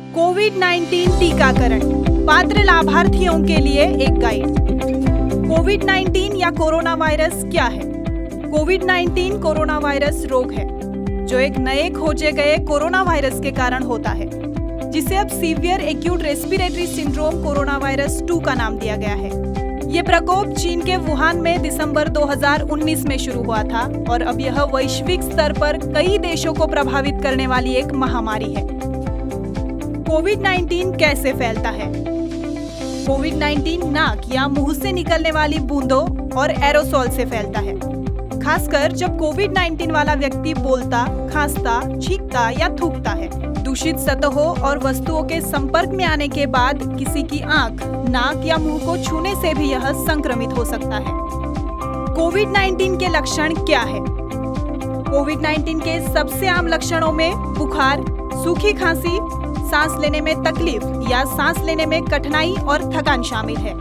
कोविड-19 टीकाकरण, पात्र लाभार्थियों के लिए एक गाइड। कोविड-19 या कोरोना वायरस क्या है? कोविड-19 कोरोना वायरस रोग है जो एक नए खोजे गए कोरोना वायरस के कारण होता है, जिसे अब severe acute respiratory syndrome corona virus 2 का नाम दिया गया है। ये प्रकोप चीन के वुहान में दिसंबर 2019 में शुरू हुआ था और अब यह वैश्विक स्तर पर कई देशों को प्रभावित करने वाली एक महामारी है। कोविड-19 कैसे फैलता है? कोविड-19 नाक या मुंह से निकलने वाली बूंदों और एरोसोल से फैलता है, खासकर जब कोविड-19 वाला व्यक्ति बोलता, खांसता, छींकता या थूकता है। दूषित सतहों और वस्तुओं के संपर्क में आने के बाद किसी की आंख, नाक या मुंह को छूने से भी यह संक्रमित हो सकता है। कोविड-19 के लक्षण क्या है? कोविड-19 के सबसे आम लक्षणों में बुखार, सूखी खांसी, सांस लेने में तकलीफ या सांस लेने में कठिनाई और थकान शामिल है।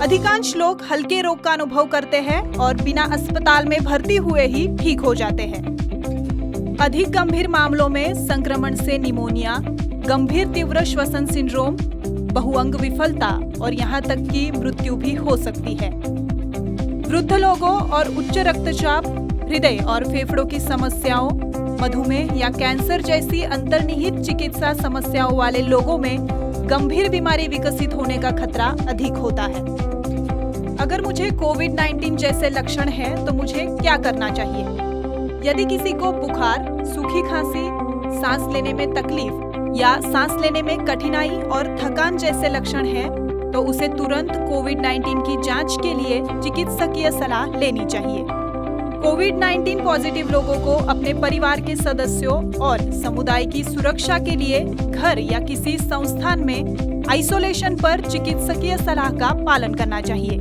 अधिकांश लोग हल्के रोग का अनुभव करते हैं और बिना अस्पताल में भर्ती हुए ही ठीक हो जाते हैं। अधिक गंभीर मामलों में संक्रमण से निमोनिया, गंभीर तीव्र श्वसन सिंड्रोम, बहुअंग विफलता और यहाँ तक कि मृत्यु भी हो सकती है। वृद्ध लोगों और उच्च रक्तचाप, हृदय और फेफड़ों की समस्याओं, मधुमेह या कैंसर जैसी अंतर्निहित चिकित्सा समस्याओं वाले लोगों में गंभीर बीमारी विकसित होने का खतरा अधिक होता है। अगर मुझे कोविड-19 जैसे लक्षण हैं, तो मुझे क्या करना चाहिए? यदि किसी को बुखार, सूखी खांसी, सांस लेने में तकलीफ या सांस लेने में कठिनाई और थकान जैसे लक्षण हैं, तो उसे तुरंत कोविड-19 की जांच के लिए चिकित्सकीय सलाह लेनी चाहिए। कोविड-19 पॉजिटिव लोगों को अपने परिवार के सदस्यों और समुदाय की सुरक्षा के लिए घर या किसी संस्थान में आइसोलेशन पर चिकित्सकीय सलाह का पालन करना चाहिए।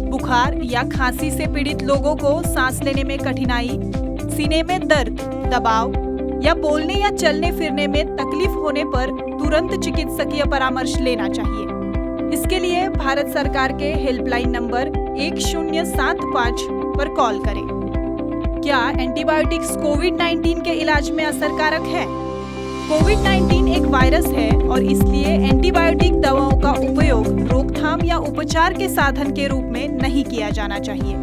बुखार या खांसी से पीड़ित लोगों को सांस लेने में कठिनाई, सीने में दर्द, दबाव या बोलने या चलने फिरने में तकलीफ होने पर तुरंत चिकित्सकीय परामर्श लेना चाहिए। इसके लिए भारत सरकार के हेल्पलाइन नंबर 1075 पर कॉल करें। क्या एंटीबायोटिक्स कोविड-19 के इलाज में असरकारक है? कोविड-19 एक वायरस है और इसलिए एंटीबायोटिक दवाओं का उपयोग रोकथाम या उपचार के साधन के रूप में नहीं किया जाना चाहिए।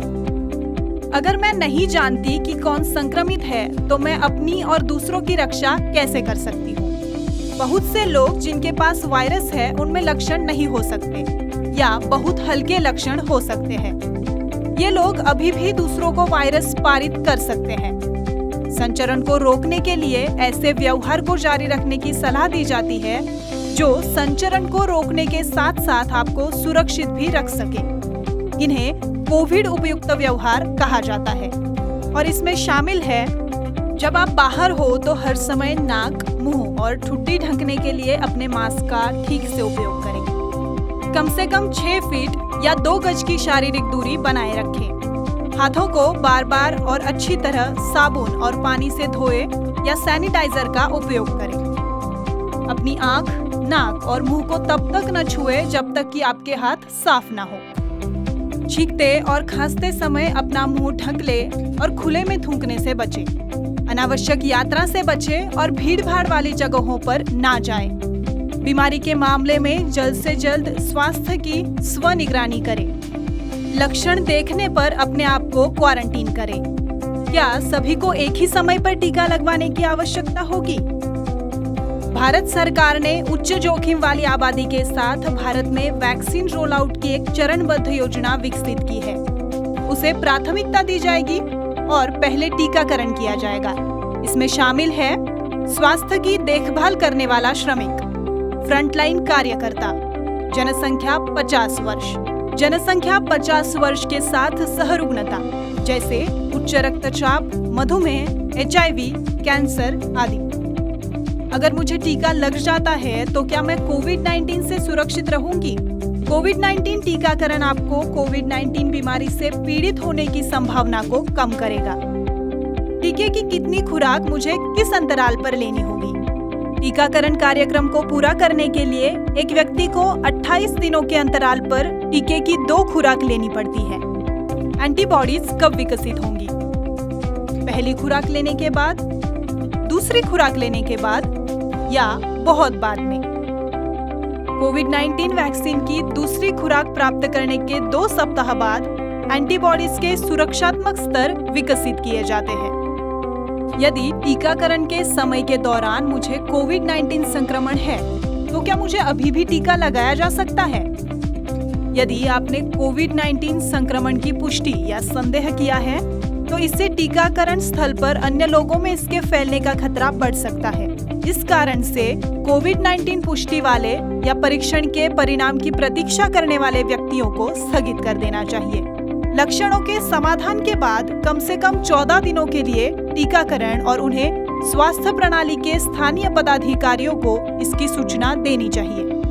अगर मैं नहीं जानती कि कौन संक्रमित है, तो मैं अपनी और दूसरों की रक्षा कैसे कर सकती हूँ? बहुत से लोग जिनके पास वायरस है, उनमें लक्षण नहीं हो सकते या बहुत हल्के लक्षण हो सकते हैं। ये लोग अभी भी दूसरों को वायरस पारित कर सकते हैं। संचरण को रोकने के लिए ऐसे व्यवहार को जारी रखने की सलाह दी जाती है जो संचरण को रोकने के साथ साथ आपको सुरक्षित भी रख सके। इन्हें कोविड उपयुक्त व्यवहार कहा जाता है और इसमें शामिल है, जब आप बाहर हो तो हर समय नाक, मुंह और ठुड्डी ढकने के लिए अपने मास्क का ठीक से उपयोग करें। कम से कम 6 फीट या 2 गज की शारीरिक दूरी बनाए रखें। हाथों को बार बार और अच्छी तरह साबुन और पानी से धोए या सैनिटाइजर का उपयोग करें। अपनी आंख, नाक और मुंह को तब तक न छुए जब तक कि आपके हाथ साफ न हो। छींकते और खांसते समय अपना मुंह ढक ले और खुले में थूकने से बचें। अनावश्यक यात्रा से बचें और भीड़-भाड़ वाली जगहों पर ना जाएं। बीमारी के मामले में जल्द से जल्द स्वास्थ्य की स्वनिगरानी करें। लक्षण देखने पर अपने आप को क्वारंटीन करें। क्या सभी को एक ही समय पर टीका लगवाने की आवश्यकता होगी? भारत सरकार ने उच्च जोखिम वाली आबादी के साथ भारत में वैक्सीन रोल आउट की एक चरणबद्ध योजना विकसित की है। उसे प्राथमिकता दी जाएगी और पहले टीकाकरण किया जाएगा। इसमें शामिल है स्वास्थ्य की देखभाल करने वाला श्रमिक, फ्रंटलाइन कार्यकर्ता, जनसंख्या 50 वर्ष, जनसंख्या 50 वर्ष के साथ सहरुग्णता जैसे उच्च रक्तचाप, मधुमेह, HIV, कैंसर आदि। अगर मुझे टीका लग जाता है तो क्या मैं कोविड-19 से सुरक्षित रहूंगी? कोविड-19 टीकाकरण आपको कोविड-19 बीमारी से पीड़ित होने की संभावना को कम करेगा। टीके की कितनी खुराक मुझे किस अंतराल पर लेनी होगी? टीकाकरण कार्यक्रम को पूरा करने के लिए एक व्यक्ति को 28 दिनों के अंतराल पर टीके की 2 खुराक लेनी पड़ती है। एंटीबॉडीज कब विकसित होंगी? पहली खुराक लेने के बाद, दूसरी खुराक लेने के बाद या बहुत बाद में। कोविड-19 वैक्सीन की दूसरी खुराक प्राप्त करने के 2 सप्ताह बाद एंटीबॉडीज के सुरक्षात्मक स्तर विकसित किए जाते हैं। यदि टीकाकरण के समय के दौरान मुझे कोविड-19 संक्रमण है, तो क्या मुझे अभी भी टीका लगाया जा सकता है? यदि आपने कोविड-19 संक्रमण की पुष्टि या संदेह किया है, तो इससे टीकाकरण स्थल पर अन्य लोगों में इसके फैलने का खतरा बढ़ सकता है। इस कारण से कोविड-19 पुष्टि वाले या परीक्षण के परिणाम की प्रतीक्षा करने वाले व्यक्तियों को स्थगित कर देना चाहिए। लक्षणों के समाधान के बाद कम से कम 14 दिनों के लिए टीकाकरण और उन्हें स्वास्थ्य प्रणाली के स्थानीय पदाधिकारियों को इसकी सूचना देनी चाहिए।